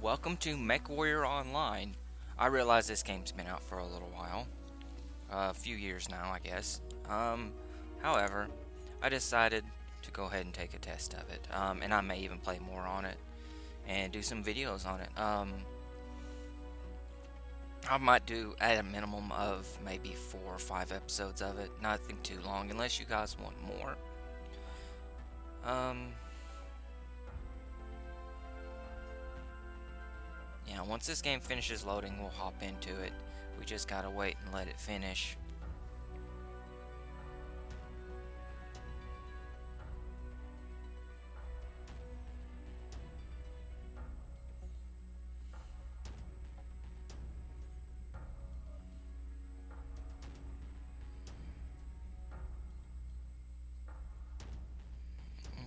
welcome to Mech Warrior Online. I realize this game's been out for a little while. A few years now, I guess. However, I decided to go ahead and take a test of it. And I may even play more on it and do some videos on it. I might do at a minimum of maybe 4 or 5 episodes of it. Nothing too long, unless you guys want more. Yeah, once this game finishes loading, we'll hop into it. We just gotta wait and let it finish.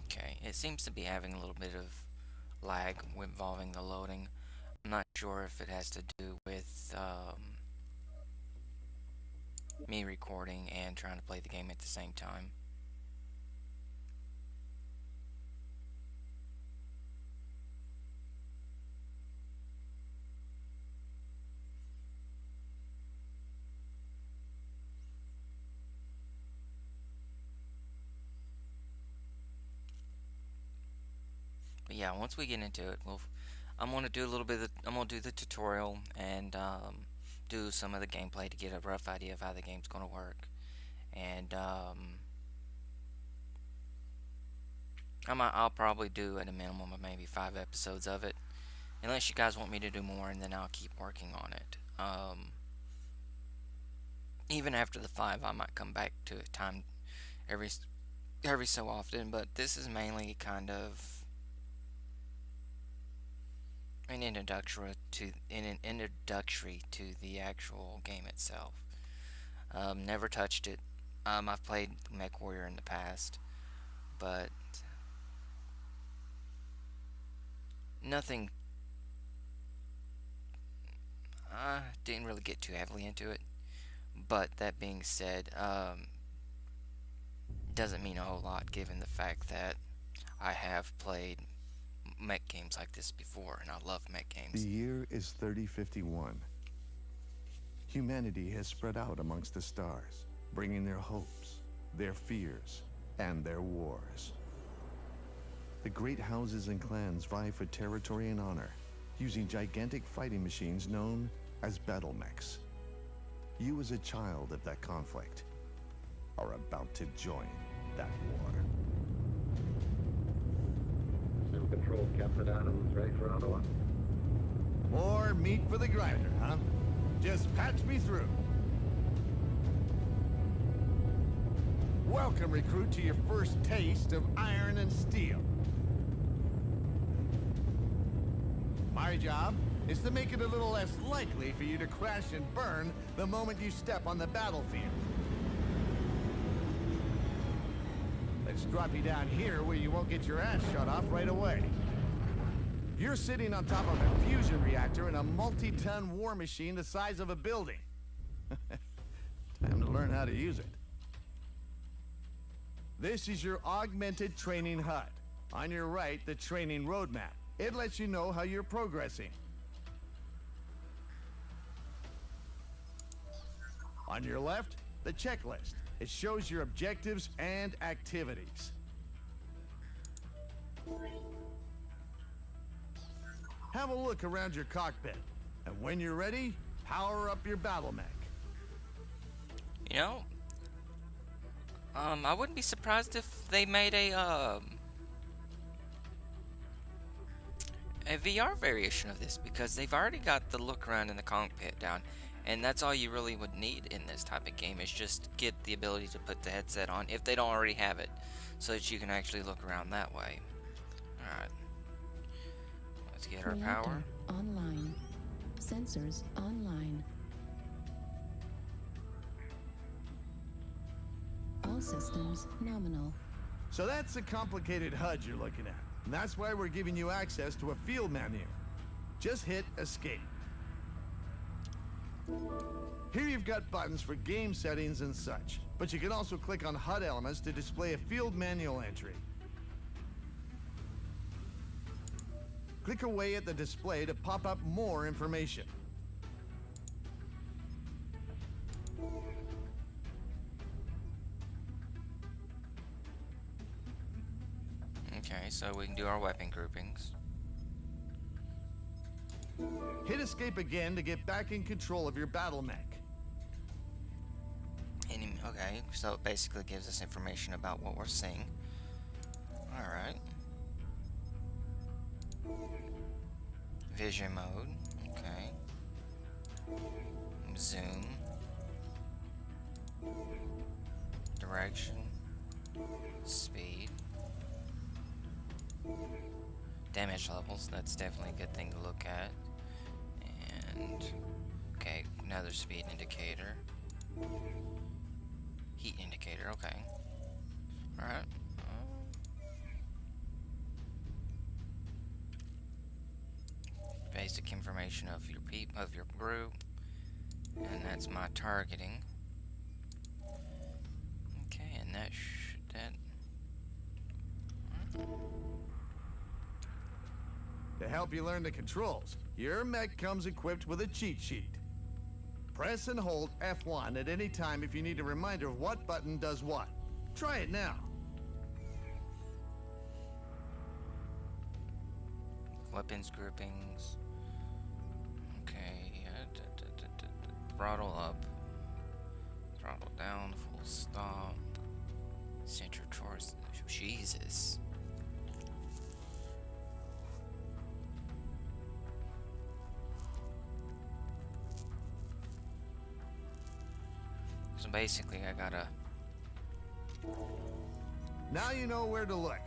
Okay, it seems to be having a little bit of lag involving the loading. I'm not sure if it has to do with me recording and trying to play the game at the same time. But yeah, once we get into it, I'm gonna do a little bit. I'm gonna do the tutorial and do some of the gameplay to get a rough idea of how the game's gonna work. And I'll probably do at a minimum of maybe 5 episodes of it, unless you guys want me to do more, and then I'll keep working on it. Even after the 5, I might come back to it time every so often, but this is mainly kind of an introductory to the actual game itself. Never touched it. I've played Mech Warrior in the past, but nothing. Didn't really get too heavily into it. But that being said, doesn't mean a whole lot given the fact that I have played mech games like this before, and I love mech games. The year is 3051. Humanity has spread out amongst the stars, bringing their hopes, their fears, and their wars. The great houses and clans vie for territory and honor, using gigantic fighting machines known as battle mechs. You, as a child of that conflict, are about to join that war. Sim Control, Captain Adams, ready for Ottawa. More meat for the grinder, huh? Just patch me through. Welcome, recruit, to your first taste of iron and steel. My job is to make it a little less likely for you to crash and burn the moment you step on the battlefield. Let's drop you down here where you won't get your ass shot off right away. You're sitting on top of a fusion reactor in a multi-ton war machine the size of a building. Time to learn how to use it. This is your augmented training HUD. On your right, the training roadmap. It lets you know how you're progressing. On your left, the checklist. It shows your objectives and activities. Have a look around your cockpit, and when you're ready, power up your battle mech. You know, I wouldn't be surprised if they made a VR variation of this, because they've already got the look around in the cockpit down, and that's all you really would need in this type of game, is just get the ability to put the headset on if they don't already have it, so that you can actually look around that way. Alright, let's get our power online. Sensors online. All systems nominal. So that's the complicated HUD you're looking at. And that's why we're giving you access to a field menu. Just hit escape. Here you've got buttons for game settings and such, but you can also click on HUD elements to display a field manual entry. Click away at the display to pop up more information. Okay, so we can do our weapon groupings. Hit escape again to get back in control of your battle mech. Okay, so it basically gives us information about what we're seeing. Alright. Vision mode. Okay. Zoom. Direction. Speed. Damage levels. That's definitely a good thing to look at. And okay, another speed indicator. Heat indicator, okay. Alright. Basic information of your group. And that's my targeting. Okay, and that To help you learn the controls, your mech comes equipped with a cheat sheet. Press and hold F1 at any time if you need a reminder of what button does what. Try it now. Weapons groupings. Okay, throttle up, throttle down, full stop, center towards. Jesus. So basically, I gotta. Now you know where to look.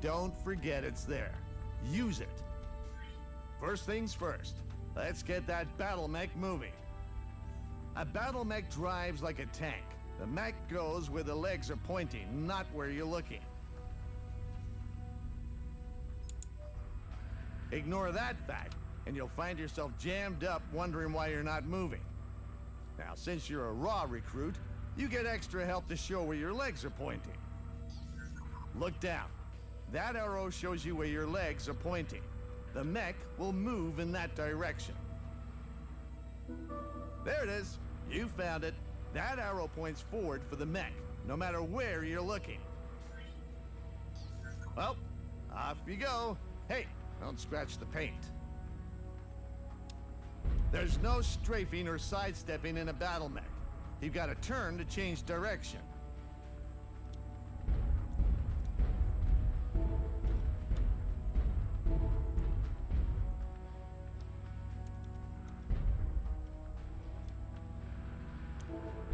Don't forget it's there. Use it. First things first, let's get that battle mech moving. A battle mech drives like a tank. The mech goes where the legs are pointing, not where you're looking. Ignore that fact, and you'll find yourself jammed up wondering why you're not moving. Now, since you're a raw recruit, you get extra help to show where your legs are pointing. Look down. That arrow shows you where your legs are pointing. The mech will move in that direction. There it is. You found it. That arrow points forward for the mech, no matter where you're looking. Well, off you go. Hey, don't scratch the paint. There's no strafing or sidestepping in a battle mech. You've got to turn to change direction.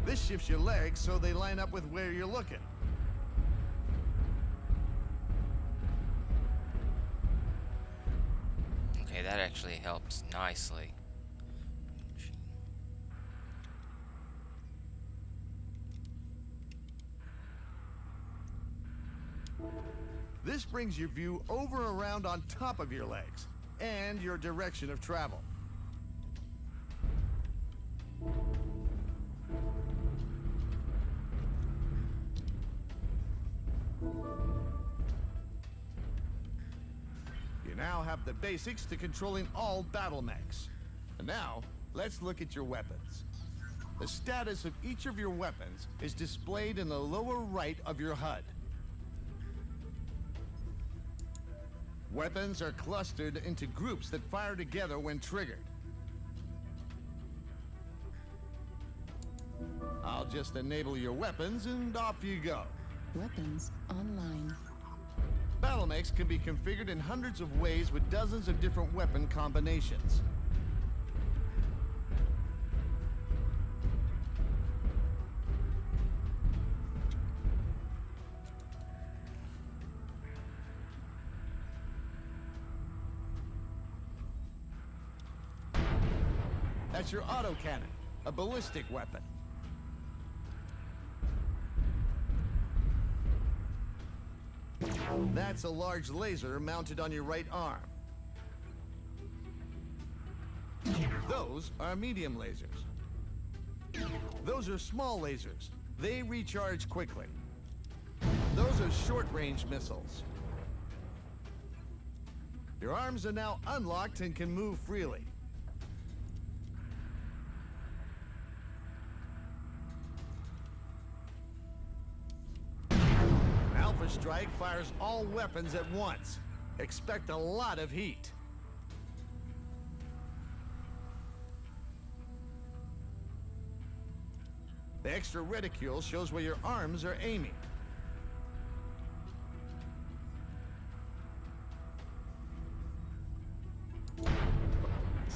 This shifts your legs so they line up with where you're looking. Okay, that actually helps nicely. This brings your view over around on top of your legs and your direction of travel. You now have the basics to controlling all battle mechs. And now, let's look at your weapons. The status of each of your weapons is displayed in the lower right of your HUD. Weapons are clustered into groups that fire together when triggered. I'll just enable your weapons and off you go. Weapons online. Battle mechs can be configured in hundreds of ways with dozens of different weapon combinations. That's your autocannon, a ballistic weapon. That's a large laser mounted on your right arm. Those are medium lasers. Those are small lasers. They recharge quickly. Those are short-range missiles. Your arms are now unlocked and can move freely. Alpha Strike fires all weapons at once. Expect a lot of heat. The extra reticule shows where your arms are aiming.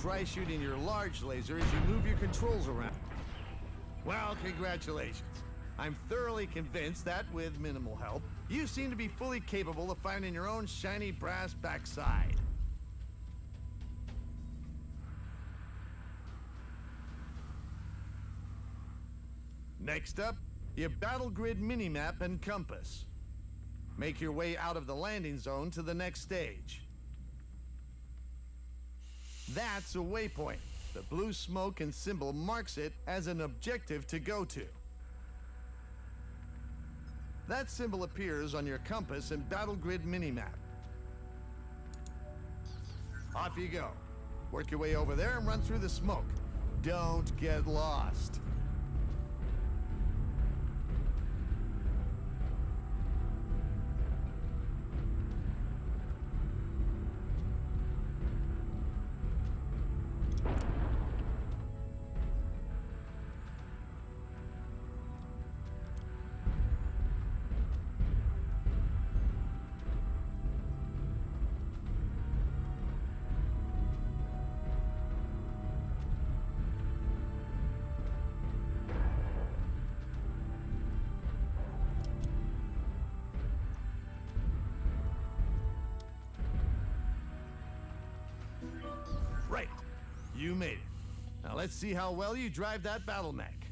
Try shooting your large laser as you move your controls around. Well, congratulations. I'm thoroughly convinced that, with minimal help, you seem to be fully capable of finding your own shiny brass backside. Next up, your battle grid minimap and compass. Make your way out of the landing zone to the next stage. That's a waypoint. The blue smoke and symbol marks it as an objective to go to. That symbol appears on your compass and battle grid minimap. Off you go. Work your way over there and run through the smoke. Don't get lost. Right. You made it. Now let's see how well you drive that battle mech.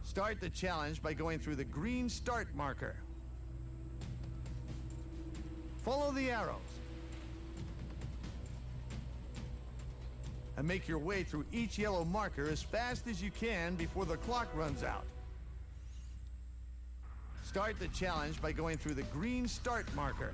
Start the challenge by going through the green start marker. Follow the arrows. And make your way through each yellow marker as fast as you can before the clock runs out. Start the challenge by going through the green start marker.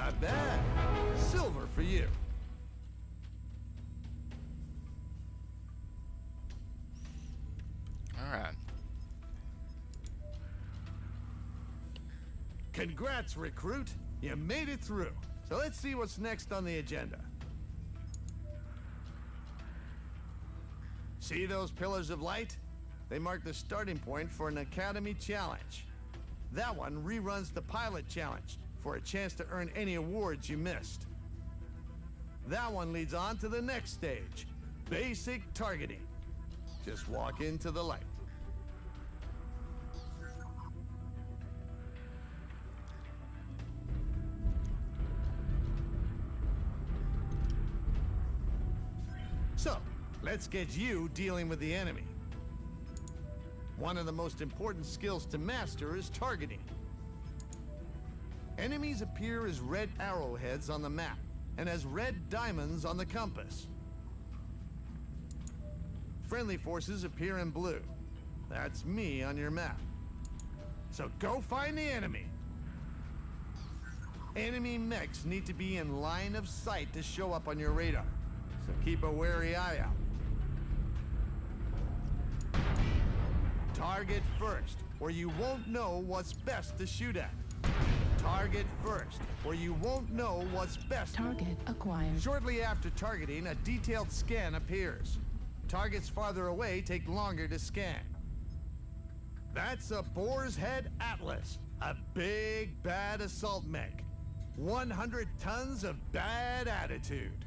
Not bad. Silver for you. All right. Congrats, recruit. You made it through. So let's see what's next on the agenda. See those pillars of light? They mark the starting point for an Academy Challenge. That one reruns the Pilot Challenge for a chance to earn any awards you missed. That one leads on to the next stage, Basic Targeting. Just walk into the light. So, let's get you dealing with the enemy. One of the most important skills to master is targeting. Enemies appear as red arrowheads on the map and as red diamonds on the compass. Friendly forces appear in blue. That's me on your map. So go find the enemy. Enemy mechs need to be in line of sight to show up on your radar. so keep a wary eye out. Target first, or you won't know what's best to shoot at. Target first, or you won't know what's best. Target acquired. Shortly after targeting, a detailed scan appears. Targets farther away take longer to scan. That's a Boar's Head Atlas, a big, bad assault mech. 100 tons of bad attitude.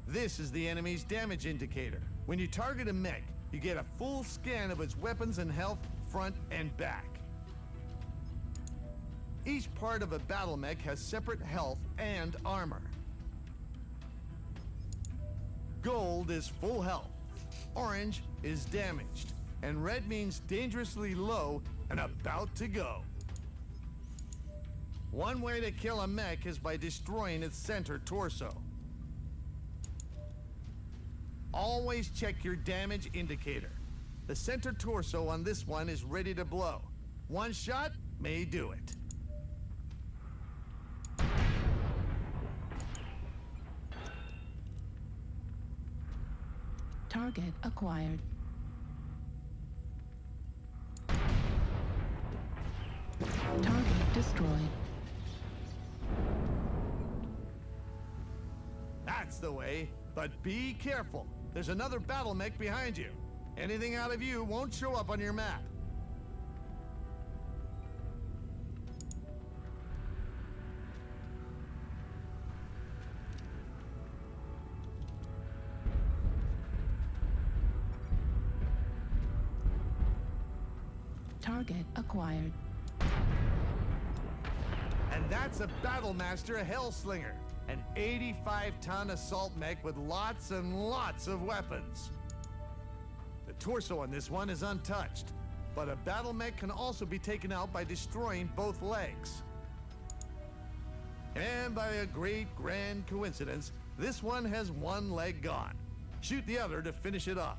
This is the enemy's damage indicator. When you target a mech, you get a full scan of its weapons and health, front and back. Each part of a battle mech has separate health and armor. Gold is full health, orange is damaged, and red means dangerously low and about to go. One way to kill a mech is by destroying its center torso. Always check your damage indicator. The center torso on this one is ready to blow. One shot may do it. Target acquired. Target destroyed. That's the way, but be careful. There's another battle mech behind you. Anything out of view won't show up on your map. Target acquired. And that's a Battlemaster Hellslinger, an 85-ton assault mech with lots and lots of weapons. The torso on this one is untouched, but a battle mech can also be taken out by destroying both legs. And by a great grand coincidence, this one has one leg gone. Shoot the other to finish it off.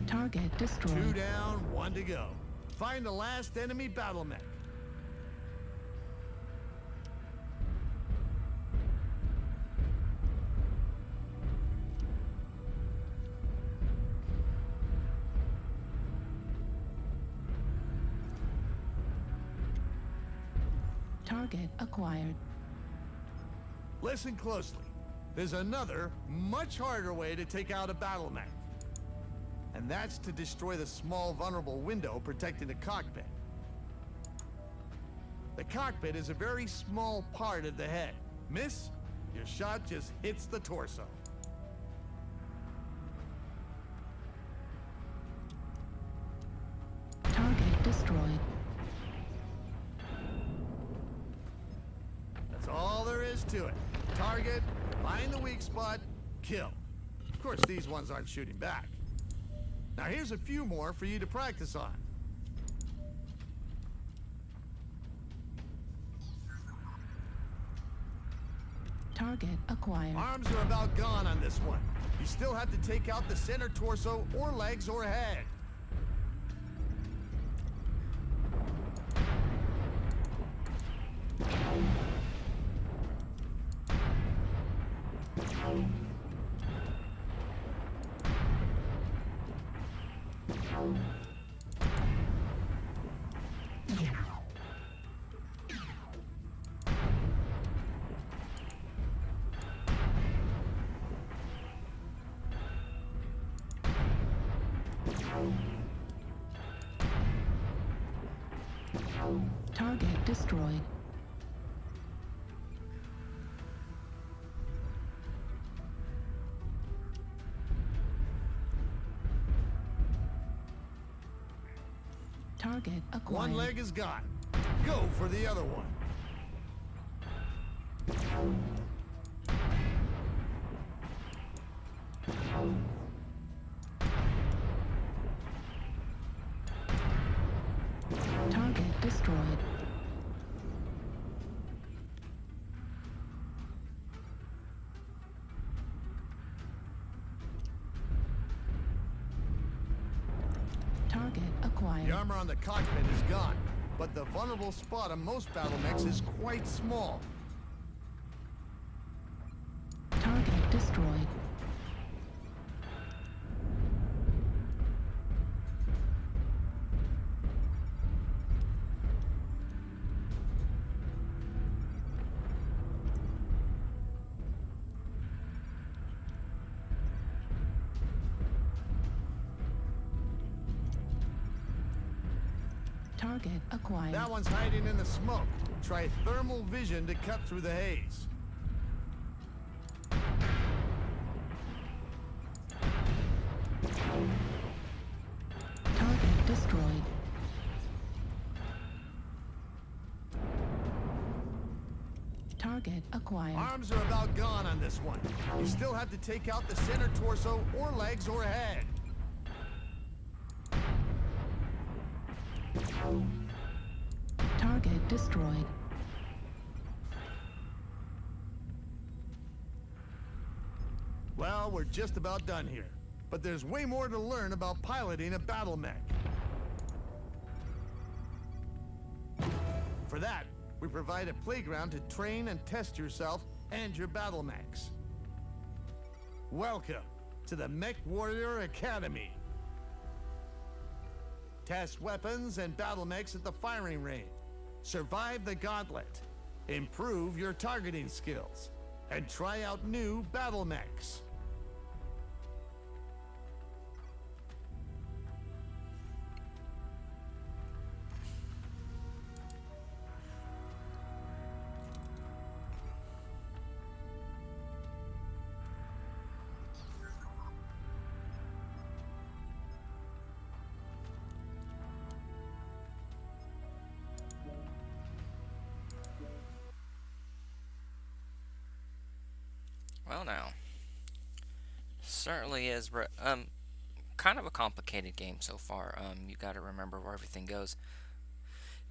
Target destroyed. 2 down, 1 to go. Find the last enemy battle mech. Target acquired. Listen closely. There's another, much harder way to take out a battle mech. And that's to destroy the small, vulnerable window protecting the cockpit. The cockpit is a very small part of the head. Miss, your shot just hits the torso. Target destroyed. That's all there is to it. Target, find the weak spot, kill. Of course, these ones aren't shooting back. Now here's a few more for you to practice on. Target acquired. Arms are about gone on this one. You still have to take out the center torso or legs or head. Target destroyed. Target acquired. One leg is gone. Go for the other one. Target destroyed. acquired. The armor on the cockpit is gone, but the vulnerable spot on most battle mechs is quite small. Target destroyed. Target acquired. That one's hiding in the smoke. Try thermal vision to cut through the haze. Target destroyed. Target acquired. Arms are about gone on this one. You still have to take out the center torso or legs or head. Target destroyed. Well, we're just about done here. But there's way more to learn about piloting a battle mech. For that, we provide a playground to train and test yourself and your battle mechs. Welcome to the Mech Warrior Academy. Test weapons and battle mechs at the firing range. Survive the gauntlet. Improve your targeting skills. And try out new battle mechs. Well, now, certainly is kind of a complicated game so far. You got to remember where everything goes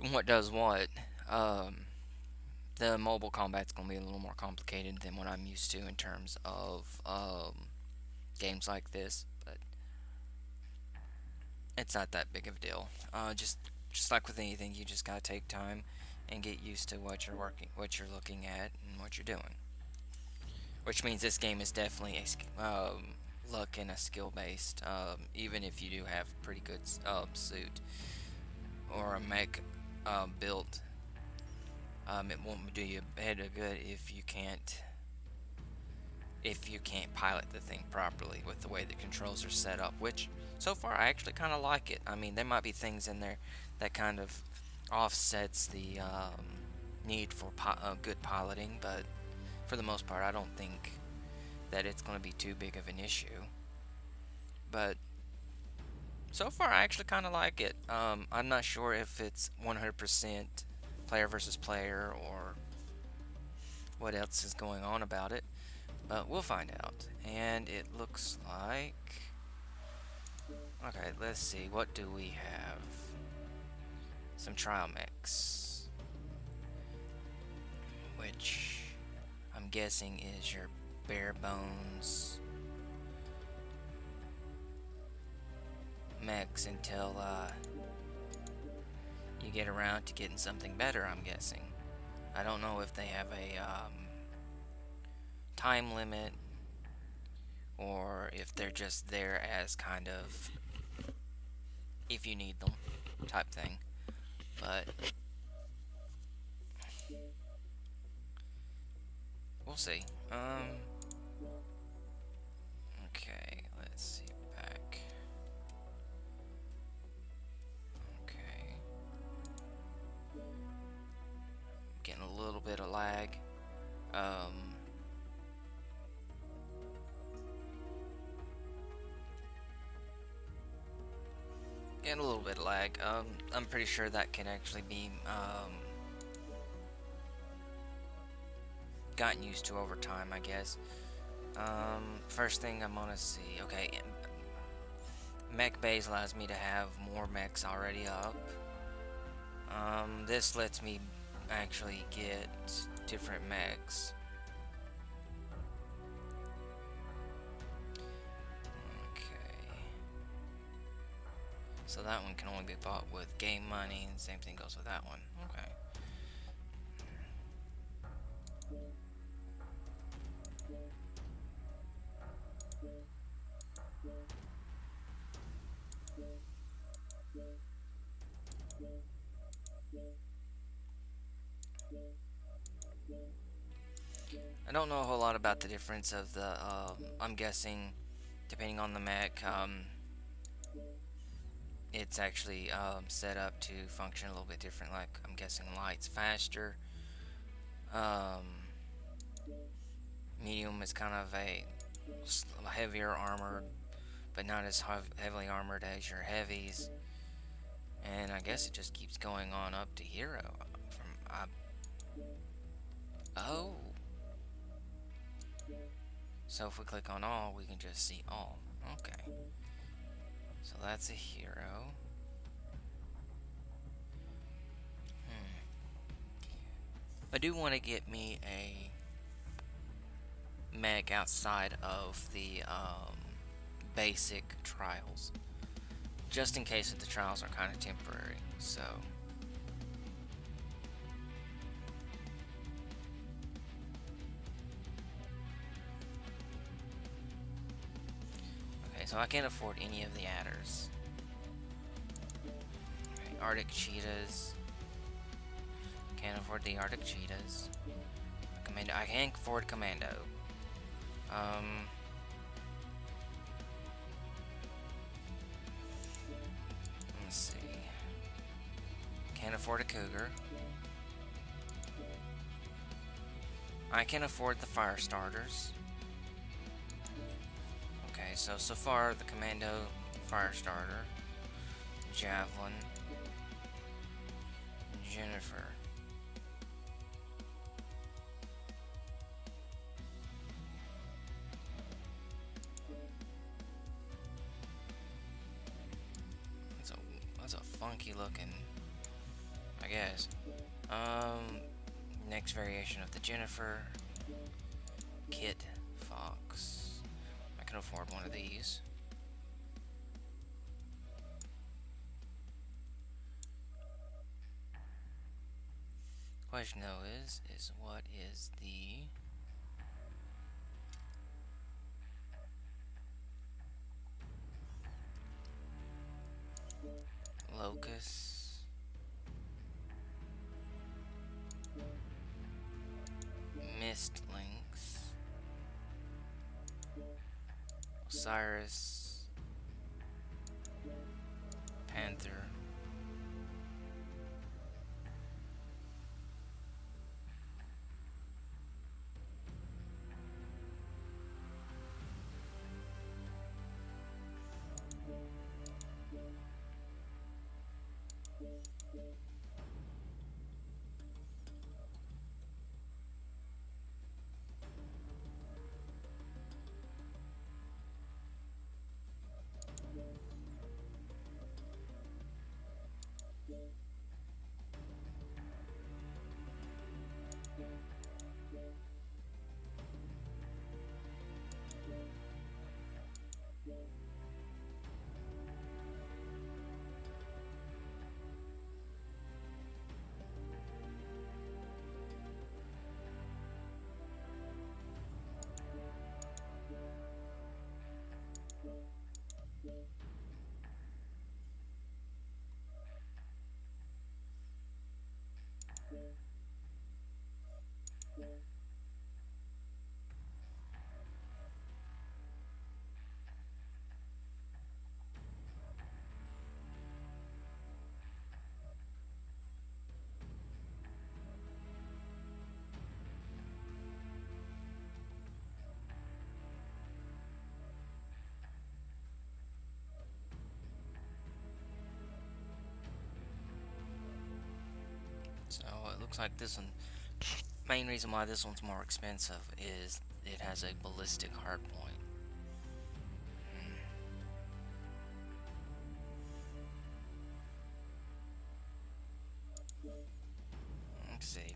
and what does what. The mobile combat's gonna be a little more complicated than what I'm used to in terms of games like this, but it's not that big of a deal. Just like with anything, you just gotta take time and get used to what you're looking at, and what you're doing. Which means this game is definitely a luck and a skill based. Even if you do have pretty good suit or a mech build, it won't do you a bit of good if you can't pilot the thing properly with the way the controls are set up. Which so far I actually kind of like it. I mean, there might be things in there that kind of offsets the need for good piloting, but for the most part, I don't think that it's going to be too big of an issue. But so far, I actually kind of like it. I'm not sure if it's 100% player versus player or what else is going on about it, but we'll find out. And it looks like... Okay, let's see. What do we have? Some trial mechs, which I'm guessing is your bare bones mechs until you get around to getting something better, I'm guessing. I don't know if they have a time limit or if they're just there as kind of if you need them type thing, but we'll see. Okay, let's see back. Okay. Getting a little bit of lag. Getting a little bit of lag. I'm pretty sure that can actually be gotten used to over time, I guess. First thing I'm gonna see. Okay, mech base allows me to have more mechs already up. This lets me actually get different mechs. Okay. So that one can only be bought with game money, and same thing goes with that one. Okay. I don't know a whole lot about the difference of the, I'm guessing, depending on the mech, it's actually set up to function a little bit different. Like, I'm guessing light's faster. Medium is kind of a heavier armored, but not as heavily armored as your heavies. And I guess it just keeps going on up to hero. Oh. So if we click on all, we can just see all. Okay. So that's a hero. I do want to get me a mech outside of the basic trials, just in case that the trials are kind of temporary. So okay, so I can't afford any of the adders. Okay, Arctic cheetahs. Can't afford the Arctic cheetahs. Commando. I can afford commando. Let's see. Can't afford a cougar. I can afford the fire starters. Okay, so far the commando, fire starter, javelin, Jennifer. That's a funky looking, I guess. Next variation of the Jennifer, Kit Fox. I can afford one of these. Question though is what is the Locust, Mist Lynx, Osiris, Panther, so it looks like this one, main reason why this one's more expensive is it has a ballistic hard point. Let's see.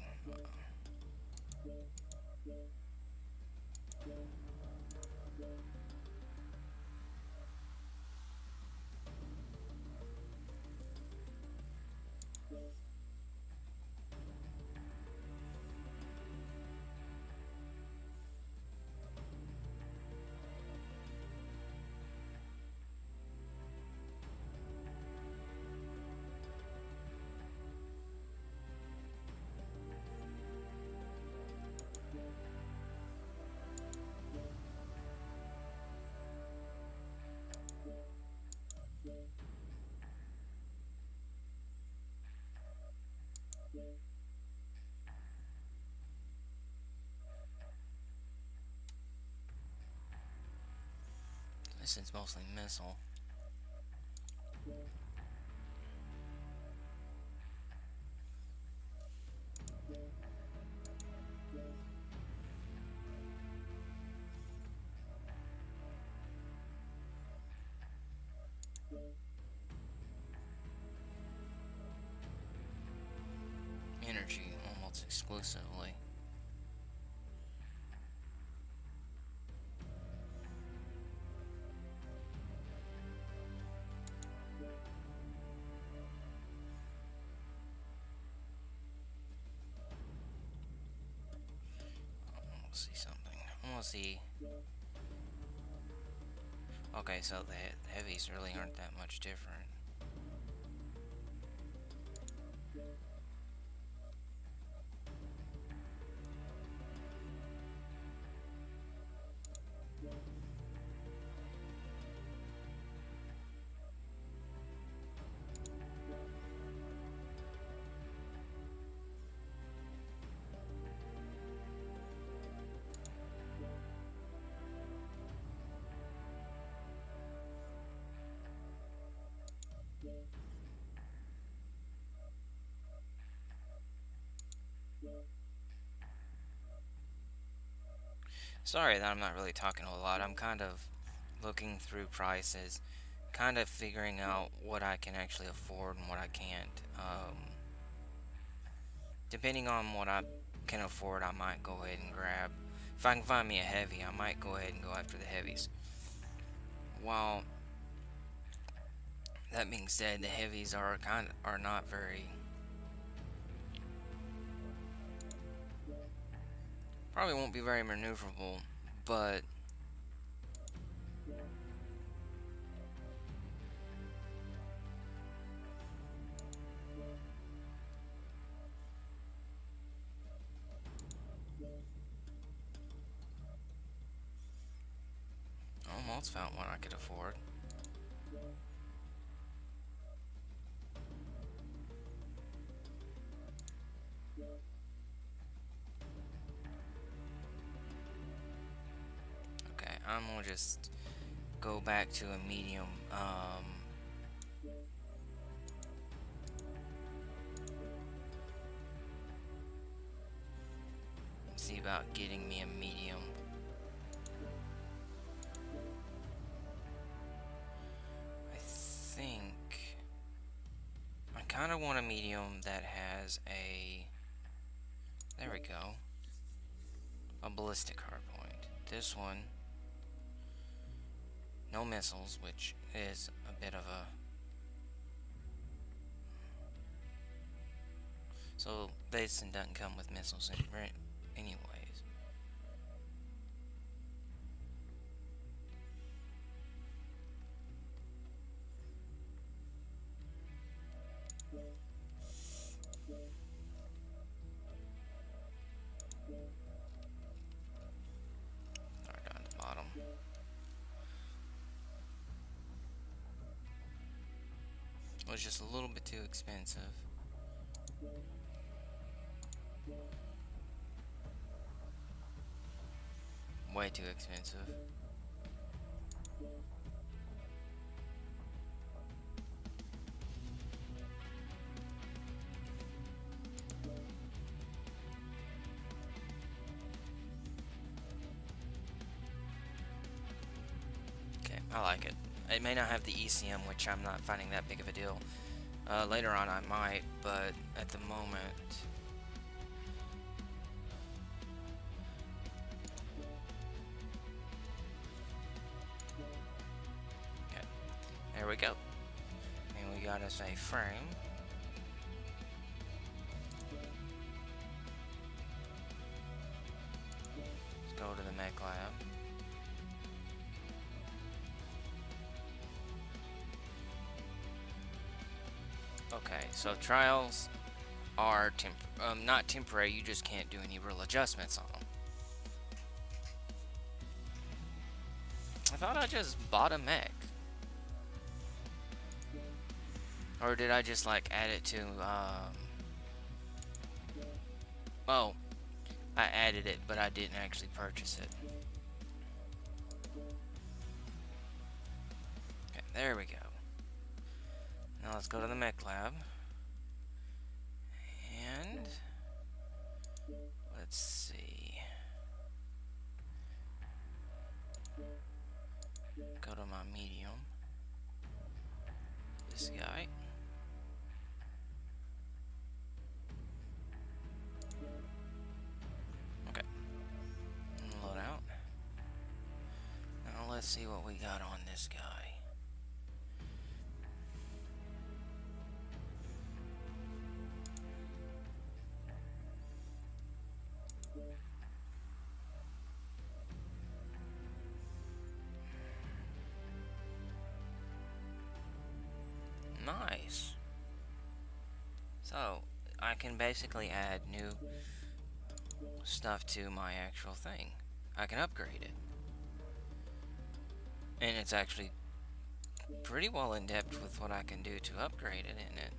This is mostly missile. Energy almost exclusively. We'll see something. I want to see. Okay, so the heavies really aren't that much different. Sorry that I'm not really talking a lot. I'm kind of looking through prices, kind of figuring out what I can actually afford and what I can't. Depending on what I can afford, I might go ahead and grab. If I can find me a heavy, I might go ahead and go after the heavies. While that being said, the heavies are not very. Probably won't be very maneuverable, but almost found one I could afford. Okay, I'm gonna just go back to a medium. See about getting me a medium. I think I kind of want a medium that has a. There we go. A ballistic hardpoint. This one. No missiles, which is a bit of a. So this doesn't come with missiles anyways. Start down at the bottom. It was just a little bit too expensive. Way too expensive. Okay, I like it. It may not have the ECM, which I'm not finding that big of a deal. Later on I might, but at the moment... Okay, there we go. And we got us a frame. Let's go to the Mech Lab. Okay, so trials are not temporary, you just can't do any real adjustments on them. I thought I just bought a mech. Or did I just like add it to, oh, I added it, but I didn't actually purchase it. There we go. Now let's go to the mech lab. And let's see. Go to my medium. This guy. Okay. Load out. Now let's see what we got on this guy. Nice. So, I can basically add new stuff to my actual thing. I can upgrade it. And it's actually pretty well in depth with what I can do to upgrade it, isn't it?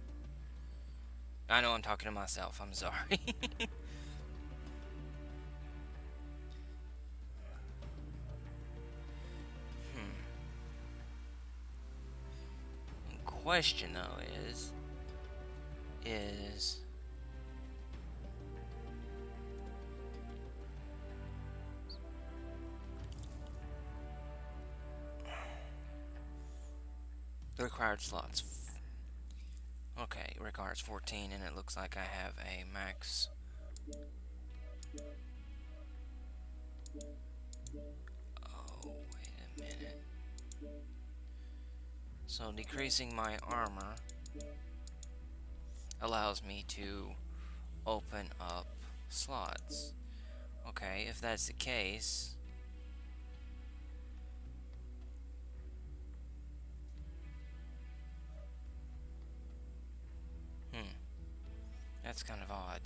I know I'm talking to myself, I'm sorry. Question though is the required slots. Okay, requires 14, and it looks like I have a max. Oh, wait a minute. So decreasing my armor allows me to open up slots. Okay, if that's the case, that's kind of odd.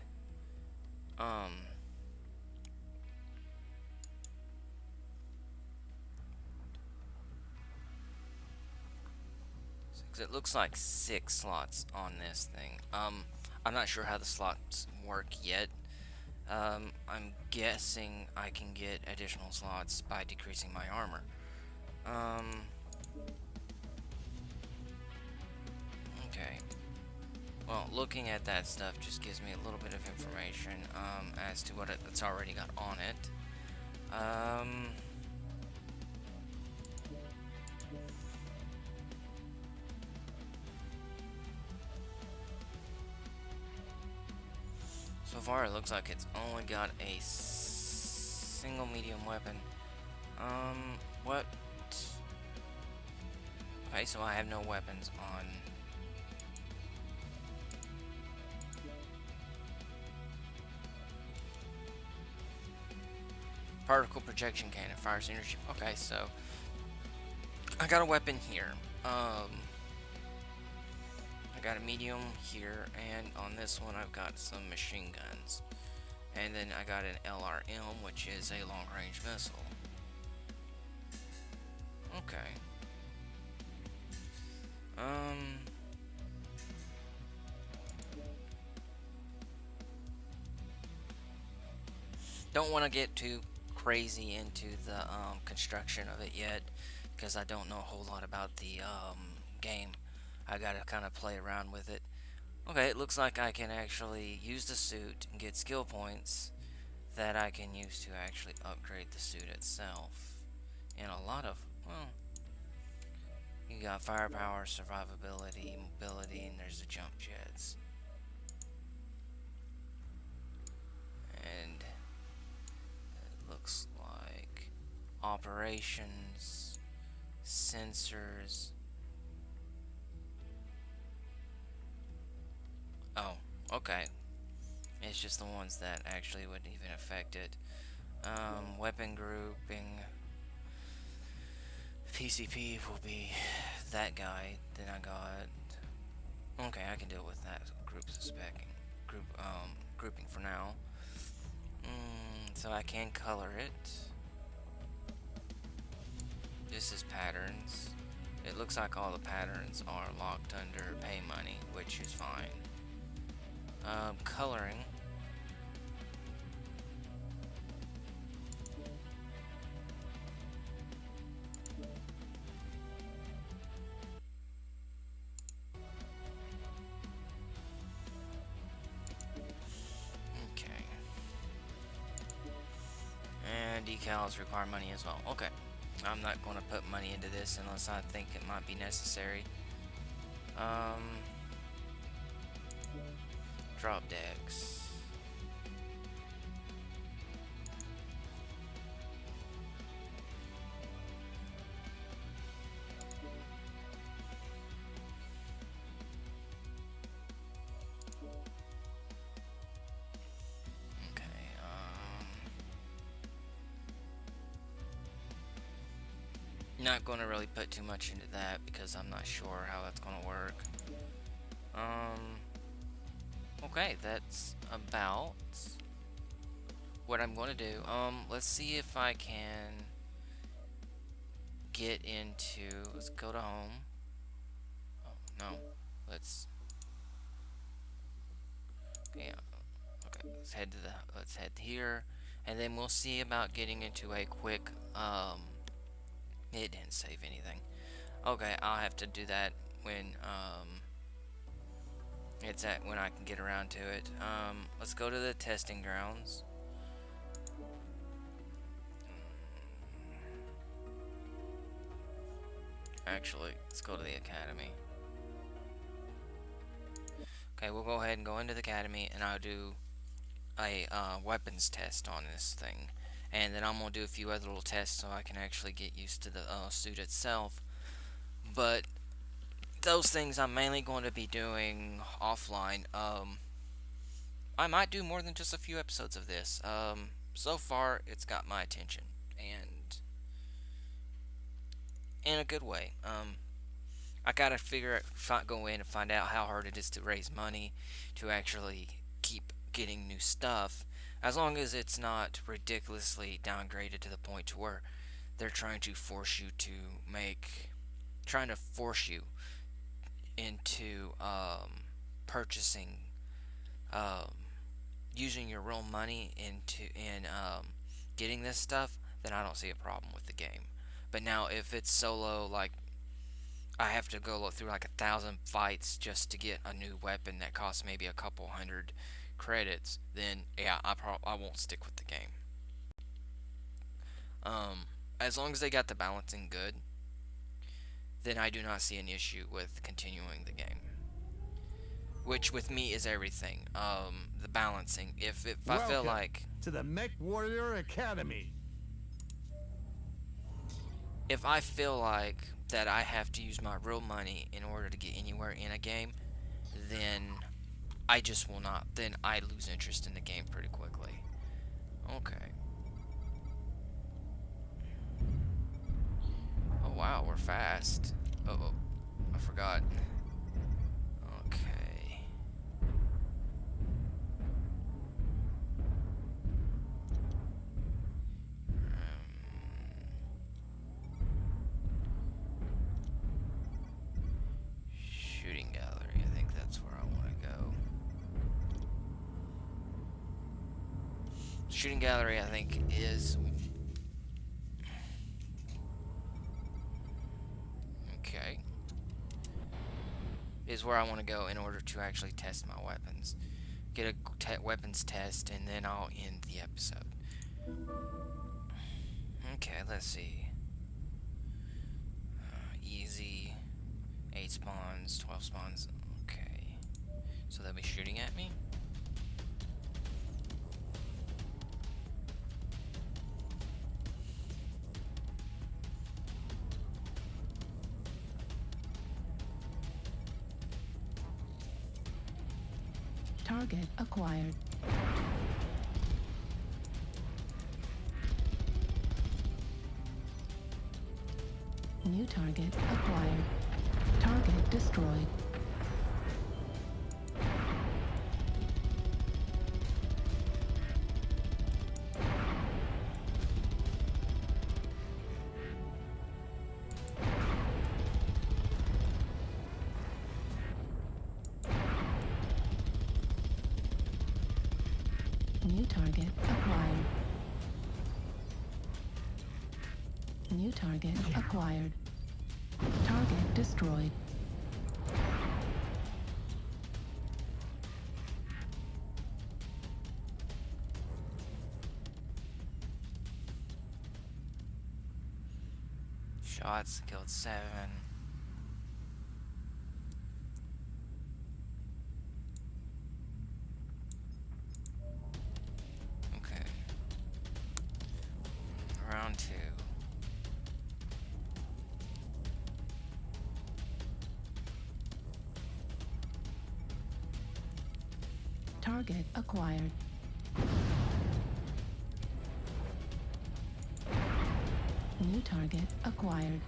It looks like 6 slots on this thing. I'm not sure how the slots work yet. I'm guessing I can get additional slots by decreasing my armor. Okay. Well, looking at that stuff just gives me a little bit of information as to what it's already got on it. So far, it looks like it's only got a single medium weapon. What? Okay, so I have no weapons on. Particle projection cannon, fires energy. Okay, so I got a weapon here. I got a medium here, and on this one I've got some machine guns. And then I got an LRM, which is a long-range missile. Okay. Don't want to get too crazy into the construction of it yet, because I don't know a whole lot about the game. I gotta kind of play around with it. Okay, it looks like I can actually use the suit and get skill points that I can use to actually upgrade the suit itself. And a lot of, well, you got firepower, survivability, mobility, and there's the jump jets. And it looks like operations, sensors. Oh, okay. It's just the ones that actually would even affect it. Weapon grouping. PCP will be that guy. Then I got. Okay, I can deal with that grouping for now. So I can color it. This is patterns. It looks like all the patterns are locked under pay money, which is fine. Coloring. decals require money as well. Okay. I'm not going to put money into this unless I think it might be necessary. Drop decks. Not going to really put too much into that because I'm not sure how that's going to work. Okay, that's about what I'm going to do. Let's see if I can get into, let's go to home. Oh, no. Yeah. Okay, let's head here, and then we'll see about getting into a quick, it didn't save anything. Okay, I'll have to do that when when I can get around to it. Let's go to the testing grounds. Actually, let's go to the academy. Okay, we'll go ahead and go into the academy, and I'll do a weapons test on this thing. And then I'm going to do a few other little tests so I can actually get used to the suit itself. But those things I'm mainly going to be doing offline. I might do more than just a few episodes of this. So far, it's got my attention, and in a good way. I gotta go in and find out how hard it is to raise money to actually keep getting new stuff, as long as it's not ridiculously downgraded to the point to where they're trying to force you into purchasing, using your real money in getting this stuff. Then I don't see a problem with the game. But now if it's solo, like I have to go through like 1,000 fights just to get a new weapon that costs maybe a couple hundred credits, then yeah, I won't stick with the game. As long as they got the balancing good, then I do not see an issue with continuing the game. Which with me is everything. The balancing. If I feel like to the Mech Warrior Academy. If I feel like that I have to use my real money in order to get anywhere in a game, then I just will not. Then I lose interest in the game pretty quickly. Okay. Oh wow, we're fast. Uh-oh. I forgot. Okay. Shooting gallery, I think that's where I want to go. Shooting gallery, I think, is... Okay. Is where I want to go in order to actually test my weapons. Get a weapons test, and then I'll end the episode. Okay, let's see. Easy. 8 spawns, 12 spawns. Okay. So they'll be shooting at me? Target acquired. New target acquired. Target destroyed. New target acquired. New target acquired. Target destroyed. shots, killed 7. Okay. Round 2. Target acquired. New target acquired.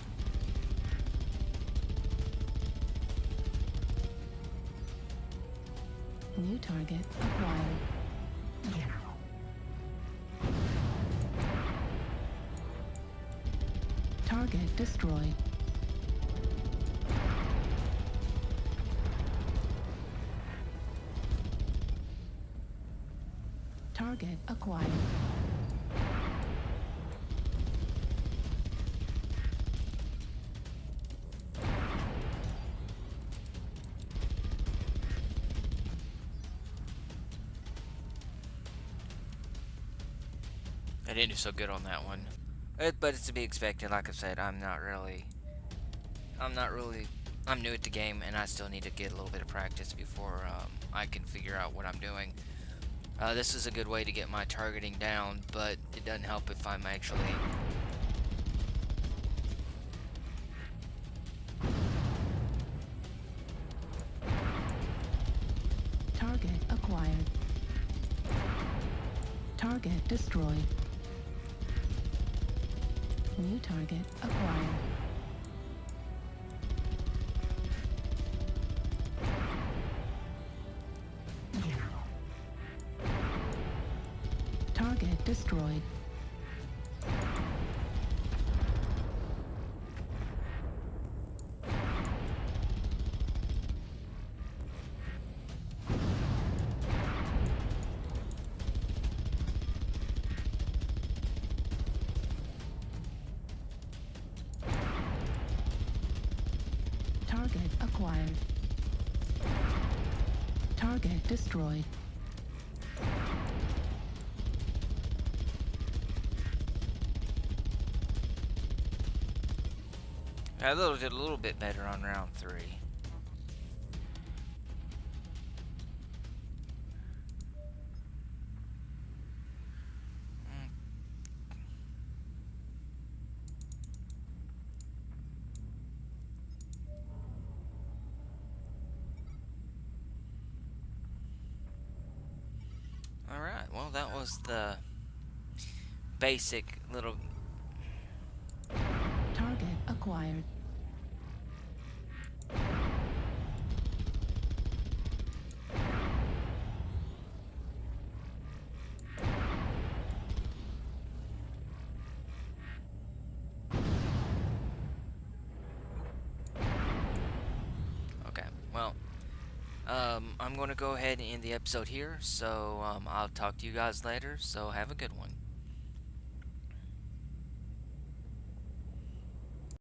New target acquired. Target destroyed. Target acquired. I didn't do so good on that one. But it's to be expected. Like I said, I'm new at the game, and I still need to get a little bit of practice before I can figure out what I'm doing. This is a good way to get my targeting down, but it doesn't help if I'm actually... Target acquired. Target destroyed. New target acquired. Target destroyed. Target acquired. Target destroyed. I did a little bit better on round 3. Alright, well that was the basic little... Target acquired. Okay, well, I'm going to go ahead and end the episode here, so I'll talk to you guys later, so have a good one.